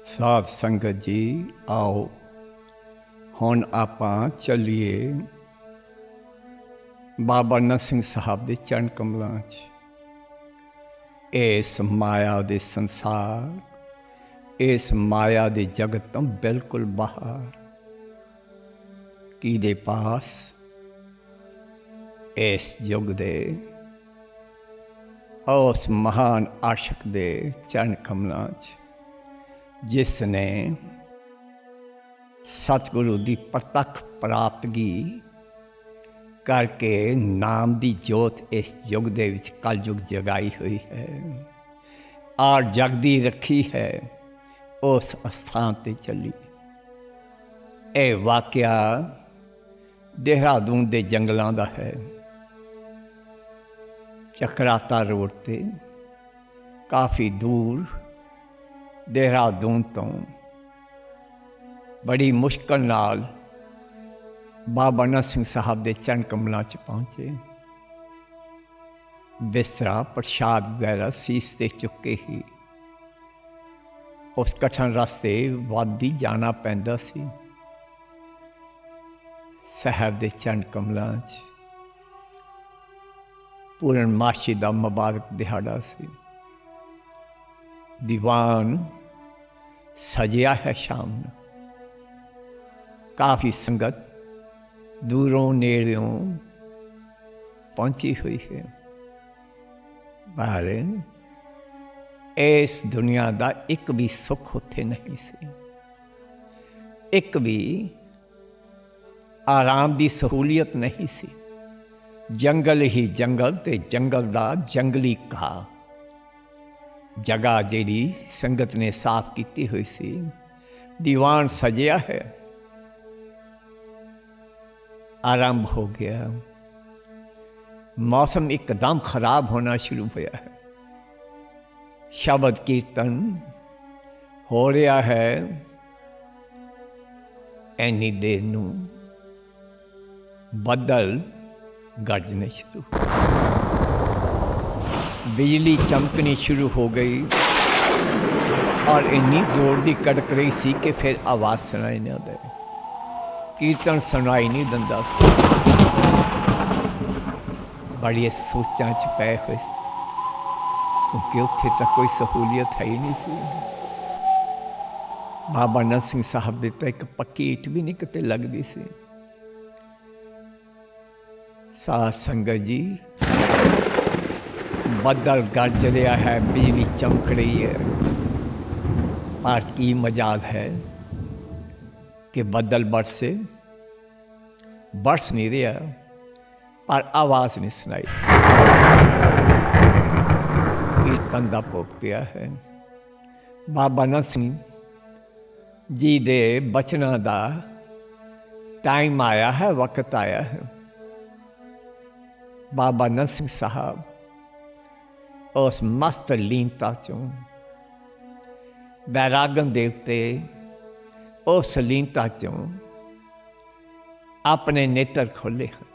साध संगत जी आओ हुण आपां चलीए बाबा नरसिंह साहब दे चरण कमलां च। इस माया दे संसार, इस माया दे जगत तो बिल्कुल बाहर की दे पास इस युग दे उस महान आशिक दे चरण कमलां च जिसने सतगुरु की प्रतख प्राप्तगी करके नाम की जोत इस युग दे विच कल युग जगाई हुई है और जगदी रखी है उस स्थान पर चली। यह वाकया देहरादून के जंगलों का है। चक्राता रोड ते काफ़ी दूर देहरादून तो बड़ी मुश्किल नाल बाबा नरसिंह साहब के चरण कमलों च पहुँचे। बिस्तरा प्रसाद वगैरह सीस ते चुके ही उस कठिन रास्ते वादी जाना पैंदा सी। साहब के चरण कमलों च पूर्णमाशी का मुबारक दिहाड़ा सी। दीवान सजिया है शाम न, काफ़ी संगत दूरों नेड़ों पहुंची हुई है। पर इस दुनिया का एक भी सुख उत्थे नहीं सी, एक भी आराम की सहूलियत नहीं सी। जंगल ही जंगल ते जंगल का जंगली घाह जगह जिहड़ी संगत ने साफ की हुई सी। दीवान सजिया है, आरंभ हो गया। मौसम एकदम खराब होना शुरू होया है। शब्द कीर्तन हो रहा है। इन्नी देर नूं बदल गरजने शुरू, बिजली चमकनी शुरू हो गई और इन्नी जोर की कड़क रही सी कि फिर आवाज़ सुनाई ना दे। कीर्तन सुनाई नहीं दिंदा सी। बड़ी सोचां च पै हुए सी क्योंकि उत्थे तक कोई सहूलियत है ही नहीं सी। बाबा नरसिंह साहब दे तो एक पक्की ईट भी नहीं किते लगती सी। साध संगत जी बदल गरज रहा है, बिजली चमक रही है, पर की मजाल है कि बदल बरसे, बरस नहीं रहा पर आवाज़ नहीं सुनाई। कीर्तन का भोग पिया है। बाबा नरसिंह जी दे बचना का टाइम आया है, वक्त आया है। बाबा नरसिंह साहब उस मस्त लीनता चों वैरागन देवते उस लीनता चों अपने नेत्र खोले हैं,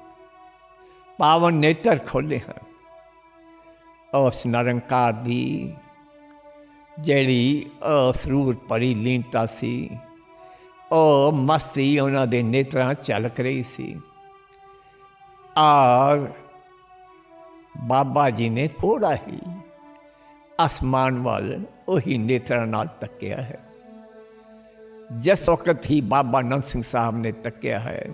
पावन नेत्र खोले हैं। उस निरंकार दी जिहड़ी असरूर भरी लीनता सी, ओ मस्ती उन्हां दे नेत्रां झलक रही सी। और बाबा जी ने थोड़ा ही आसमान वाल उही नेत्रा नाल तकिया है। जिस वक्त ही बाबा नरसिंह साहब ने तकिया है,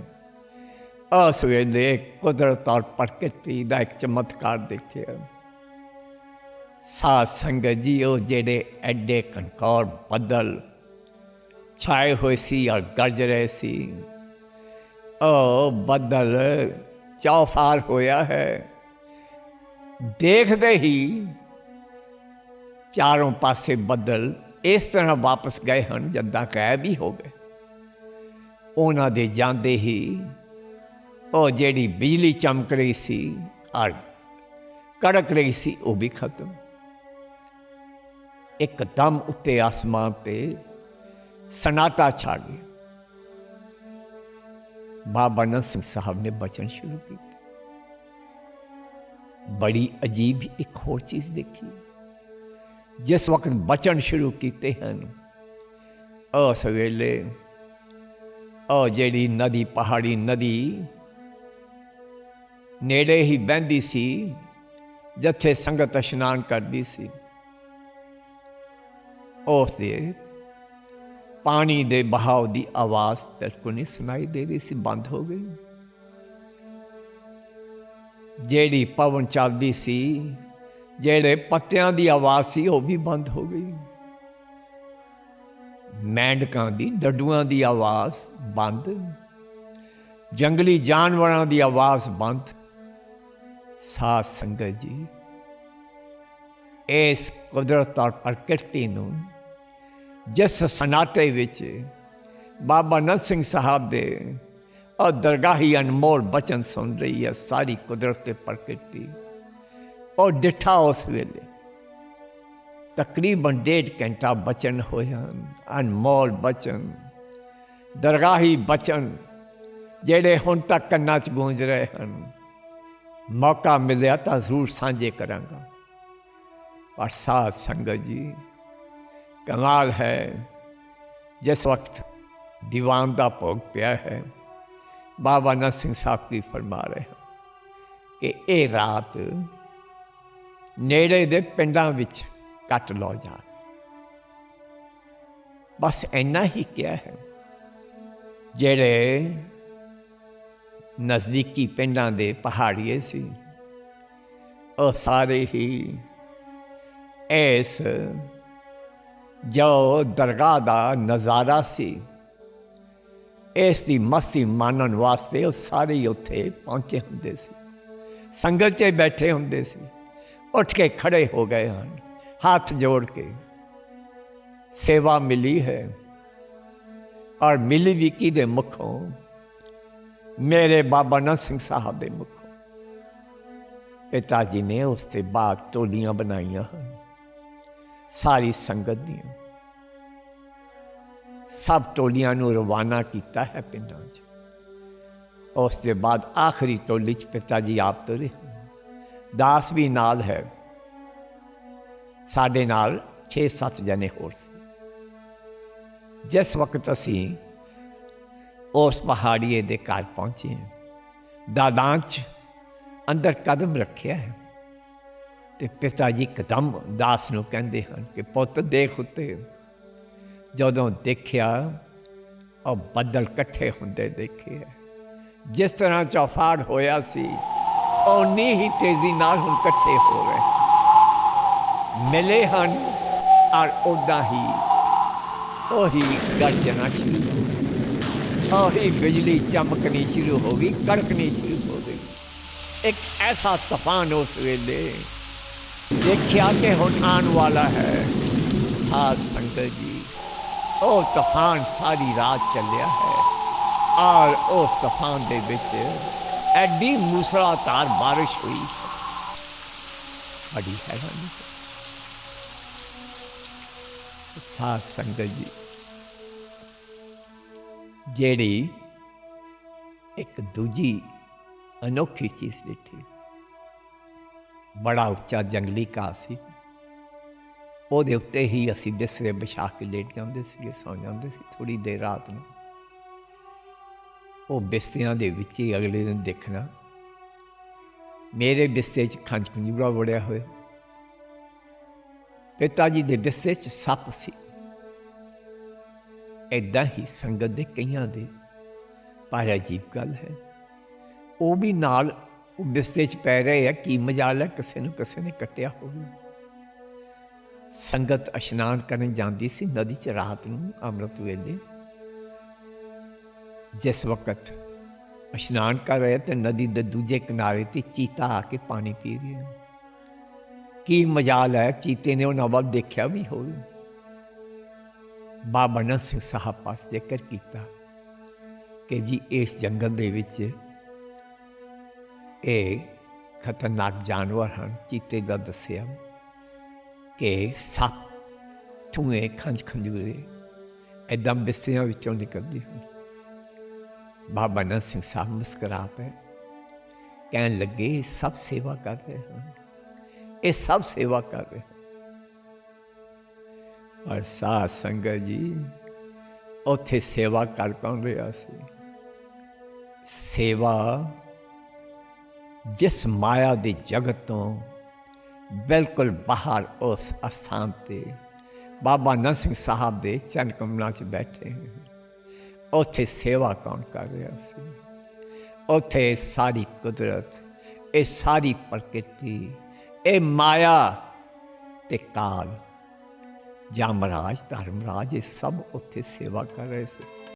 उस वेले कुदरत और प्रकृति का एक चमत्कार देखिया। साध संगत जी वो जेड़े एडे कनकौर बदल छाए हुए सी और गरज रहे सी, ओ बदल चौफार होया है। देखते ही चारों पासे बदल इस तरह वापस गए हैं जदा गायब ही हो गए। उन्होंने दे जाते ही वो जेड़ी बिजली चमक रही सी और कड़क रही सी वो भी खत्म। एकदम उत्ते आसमान पे सन्नाटा छा गया। बाबा नरसिंह साहब ने बचन शुरू किया। बड़ी अजीब एक होर चीज़ देखी। जिस वक्त बचन शुरू किए हैं उस वेले ਉਹ ਜਿਹੜੀ ਨਦੀ ਪਹਾੜੀ ਨਦੀ ਨੇੜੇ ਹੀ ਬਹਿੰਦੀ ਸੀ ਜਿੱਥੇ ਸੰਗਤ ਇਸ਼ਨਾਨ ਕਰਦੀ ਸੀ। ਉਸ ਦੇ ਪਾਣੀ ਦੇ ਬਹਾਵ ਦੀ ਆਵਾਜ਼ ਬਿਲਕੁਲ ਨਹੀਂ ਸੁਣਾਈ ਦੇ ਰਹੀ ਸੀ, ਬੰਦ ਹੋ ਗਈ। ਜਿਹੜੀ ਪਵਨ ਚੱਲਦੀ ਸੀ, ਜਿਹੜੇ ਪੱਤਿਆਂ ਦੀ ਆਵਾਜ਼ ਸੀ, ਉਹ ਵੀ ਬੰਦ ਹੋ ਗਈ। ਮੈਂਡਕਾਂ ਦੀ, ਡੱਡੂਆਂ ਦੀ ਆਵਾਜ਼ ਬੰਦ, ਜੰਗਲੀ ਜਾਨਵਰਾਂ ਦੀ ਆਵਾਜ਼ ਬੰਦ। ਸਾਧ ਸੰਗਤ ਜੀ, ਇਸ ਕੁਦਰਤ ਔਰ ਪ੍ਰਕਿਰਤੀ ਨੂੰ ਜਿਸ ਸਨਾਟੇ ਵਿੱਚ ਬਾਬਾ ਨੰਦ ਸਿੰਘ ਸਾਹਿਬ ਦੇ और दरगाही अनमोल बचन सुन रही है सारी कुदरत प्रकृति। और डिठा उस वेले तकरीबन 1.5 घंटा बचन होया, अनमोल बचन, दरगाही बचन जेड़े हुण तक कन्ना च गूंज रहे हैं। मौका मिलिया तो जरूर साझे करांगा। पर साध संगत जी, कमाल है, जिस वक्त दीवान का भोग पिया है, बाबा नंद सिंह साहब की फरमा रहे हैं कि ये रात नेड़े दे पिंडां विच कट लो जा। बस इन्ना ही क्या है। जेड़े नज़दीकी पिंडां दे पहाड़िए सी, वो सारे ही इस जो दरगाह दा नज़ारा सी, इस दी मस्ती मानन वास्ते वो सारे ही उत्थे पहुँचे होंदे सी। संगत च बैठे होंदे सी, उठ के खड़े हो गए हैं, हाथ जोड़ के। सेवा मिली है और मिली भी किहदे मुखों? मेरे बाबा नंद सिंह साहब दे मुखों। पिता जी ने उसके बाद टोलियां बनाईयां हैं सारी संगत दियां। सब टोलियां नूं रवाना किया है पिंडां च। उसके बाद आखिरी टोली च पिता जी आप तुरे। दास भी नाल है, साडे नाल 6-7 जने होर सी। जिस वक्त असी उस पहाड़िए दे घर पहुंचे हैं, दादां च अंदर कदम रखिया है, तो पिता जी कदम दास नूं कहंदे हन कि पुत्त देख उत्ते। जदों देखिया और बदल कट्ठे होंदे देखे, जिस तरह चौफाड़ होया सी उन्नी ही तेजी नाल हुण कट्ठे हो रहे मिले हन। और उदा ही ओही गर्जना शुरू हो गई, ओही बिजली चमकनी शुरू हो गई, कड़कनी शुरू हो गई। एक ऐसा तूफान उस वेले देखिया कि हुण आने वाला है। साध संगत जी, ओ तूफान सारी रात चलिया है और उस तूफान दे विच एडी मूसलाधार बारिश हुई, बड़ी हैरानी। साध संगत जी, जेड़ी एक दूजी अनोखी चीज देखी, बड़ा उच्चा जंगली घाह सी, ਉਹਦੇ ਉੱਤੇ ही असी बिस्तरे बिछा के लेट जाते थे, सौ जाते थे। थोड़ी देर रात में वो बिस्तरियां दे विच ही अगले दिन देखना मेरे बिस्ते च खंज खंजूरा वड़िया होए, पिता जी दे बिस्ते च सप सी। ऐदां ही संगत दे कईयां दे। पर अजीब गल है, वो भी नाल बिस्ते च पै रहे है। की मजाल है, किसी नूं किसी ने कट्टिया होवे। संगत इशनान करन जाती सी नदी च रात नूं अमृत वेले। जिस वक्त इशनान कर रहे तो नदी के दूजे किनारे ते चीता आके पानी पी रहे। की मजाल है, चीते ने उन्होंने वाल देखा भी हो। बाबा नंद सिंह साहब पास जिक्र किया कि जी इस जंगल दे विच ये खतरनाक जानवर हैं। चीते का दसिया कि सप, ठूए, खंज खंजूरे ऐदा बिस्तरियां विचों निकलती हैं। बाबा नंद सिंह साहब मुस्करा पे कहन लगे, सब सेवा कर रहे हैं, ये सब सेवा कर रहे हैं। और साध संगत जी, ਉੱਥੇ ਸੇਵਾ ਕਰ ਕੌਣ ਰਿਹਾ ਸੀ? ਸੇਵਾ ਜਿਸ ਮਾਇਆ ਦੇ ਜਗਤ ਤੋਂ ਬਿਲਕੁਲ ਬਾਹਰ ਉਸ ਅਸਥਾਨ 'ਤੇ ਬਾਬਾ ਨੰਦ ਸਿੰਘ ਸਾਹਿਬ ਦੇ ਚਰਨ ਕਮਲਾਂ 'ਚ ਬੈਠੇ, ਉੱਥੇ ਸੇਵਾ ਕੌਣ ਕਰ ਰਿਹਾ ਸੀ? ਉੱਥੇ ਸਾਰੀ ਕੁਦਰਤ, ਇਹ ਸਾਰੀ ਪ੍ਰਕਿਰਤੀ, ਇਹ ਮਾਇਆ ਤੇ ਕਾਲ, ਯਮਰਾਜ, ਧਰਮਰਾਜ, ਇਹ ਸਭ ਉੱਥੇ ਸੇਵਾ ਕਰ ਰਹੇ ਸੀ।